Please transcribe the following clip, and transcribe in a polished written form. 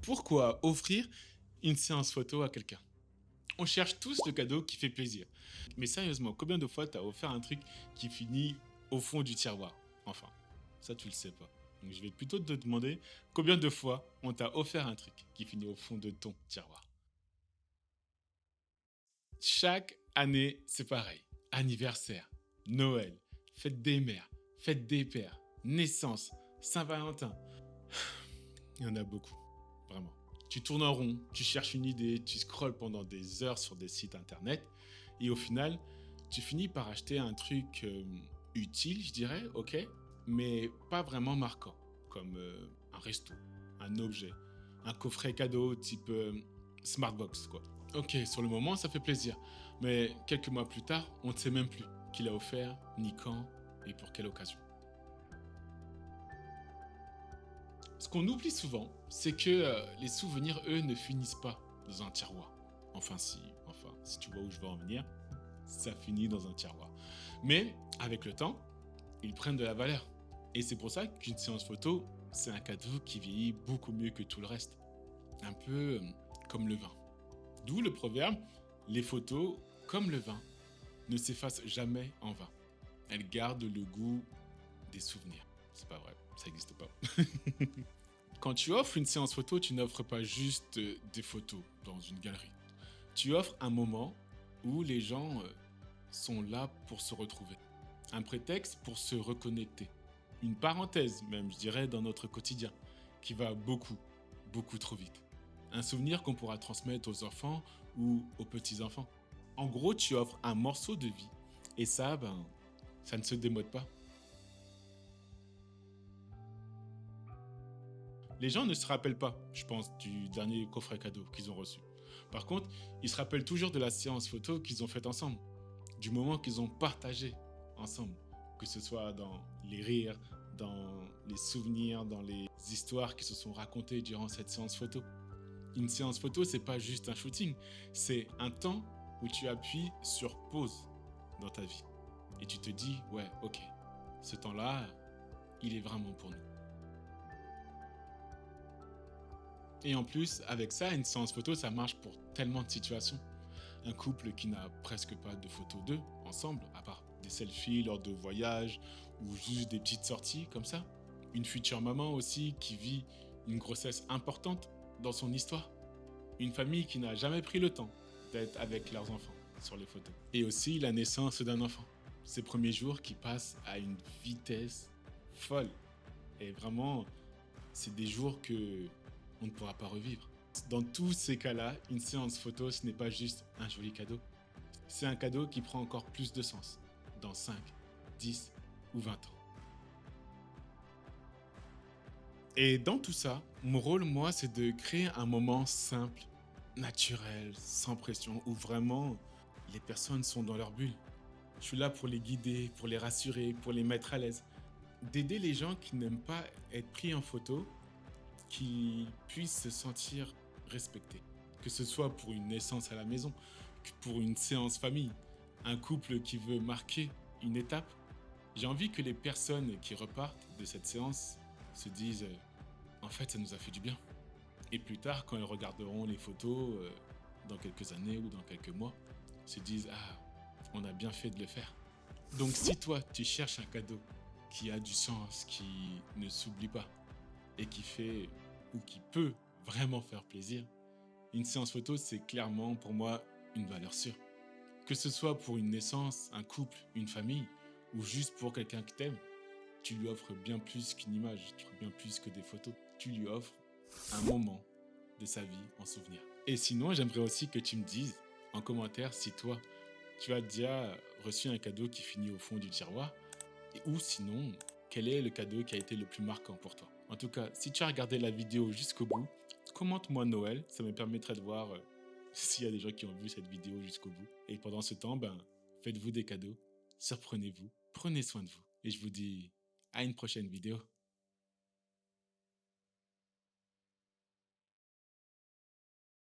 Pourquoi offrir une séance photo à quelqu'un? On cherche tous le cadeau qui fait plaisir. Mais sérieusement, combien de fois t'as offert un truc qui finit au fond du tiroir? Enfin, ça tu le sais pas. Donc je vais plutôt te demander combien de fois on t'a offert un truc qui finit au fond de ton tiroir. Chaque année, c'est pareil. Anniversaire, Noël, fête des mères, fête des pères, naissance, Saint-Valentin. Il y en a beaucoup, vraiment. Tu tournes en rond, tu cherches une idée, tu scrolles pendant des heures sur des sites internet et au final, tu finis par acheter un truc utile, je dirais, ok, mais pas vraiment marquant, comme un resto, un objet, un coffret cadeau type Smartbox, quoi. Ok, sur le moment, ça fait plaisir, mais quelques mois plus tard, on ne sait même plus qui l'a offert, ni quand et pour quelle occasion. Ce qu'on oublie souvent, c'est que les souvenirs, eux, ne finissent pas dans un tiroir. Enfin, si tu vois où je veux en venir, ça finit dans un tiroir. Mais avec le temps, ils prennent de la valeur. Et c'est pour ça qu'une séance photo, c'est un cadeau qui vieillit beaucoup mieux que tout le reste. Un peu comme le vin. D'où le proverbe, les photos, comme le vin, ne s'effacent jamais en vain. Elles gardent le goût des souvenirs. C'est pas vrai, ça n'existe pas. Quand tu offres une séance photo, tu n'offres pas juste des photos dans une galerie. Tu offres un moment où les gens sont là pour se retrouver. Un prétexte pour se reconnecter. Une parenthèse même, je dirais, dans notre quotidien, qui va beaucoup, beaucoup trop vite. Un souvenir qu'on pourra transmettre aux enfants ou aux petits-enfants. En gros, tu offres un morceau de vie. Et ça, ça ne se démode pas. Les gens ne se rappellent pas, je pense, du dernier coffret cadeau qu'ils ont reçu. Par contre, ils se rappellent toujours de la séance photo qu'ils ont faite ensemble, du moment qu'ils ont partagé ensemble, que ce soit dans les rires, dans les souvenirs, dans les histoires qui se sont racontées durant cette séance photo. Une séance photo, c'est pas juste un shooting, c'est un temps où tu appuies sur pause dans ta vie et tu te dis ouais, ok, ce temps-là, il est vraiment pour nous. Et en plus, avec ça, une séance photo, ça marche pour tellement de situations. Un couple qui n'a presque pas de photos d'eux ensemble, à part des selfies lors de voyages ou juste des petites sorties comme ça. Une future maman aussi qui vit une grossesse importante dans son histoire. Une famille qui n'a jamais pris le temps d'être avec leurs enfants sur les photos. Et aussi la naissance d'un enfant. Ces premiers jours qui passent à une vitesse folle. Et vraiment, c'est des jours que on ne pourra pas revivre. Dans tous ces cas-là, une séance photo, ce n'est pas juste un joli cadeau. C'est un cadeau qui prend encore plus de sens dans 5, 10 ou 20 ans. Et dans tout ça, mon rôle, moi, c'est de créer un moment simple, naturel, sans pression, où vraiment les personnes sont dans leur bulle. Je suis là pour les guider, pour les rassurer, pour les mettre à l'aise. D'aider les gens qui n'aiment pas être pris en photo, qui puissent se sentir respectés. Que ce soit pour une naissance à la maison, que pour une séance famille, un couple qui veut marquer une étape. J'ai envie que les personnes qui repartent de cette séance se disent en fait ça nous a fait du bien. Et plus tard, quand elles regarderont les photos dans quelques années ou dans quelques mois, se disent ah, on a bien fait de le faire. Donc si toi tu cherches un cadeau qui a du sens, qui ne s'oublie pas, et qui fait ou qui peut vraiment faire plaisir, une séance photo, c'est clairement pour moi une valeur sûre. Que ce soit pour une naissance, un couple, une famille, ou juste pour quelqu'un que t'aimes, tu lui offres bien plus qu'une image, tu offres bien plus que des photos. Tu lui offres un moment de sa vie en souvenir. Et sinon, j'aimerais aussi que tu me dises en commentaire si toi, tu as déjà reçu un cadeau qui finit au fond du tiroir ou sinon, quel est le cadeau qui a été le plus marquant pour toi? En tout cas, si tu as regardé la vidéo jusqu'au bout, commente-moi Noël, ça me permettrait de voir s'il y a des gens qui ont vu cette vidéo jusqu'au bout. Et pendant ce temps, faites-vous des cadeaux, surprenez-vous, prenez soin de vous. Et je vous dis à une prochaine vidéo.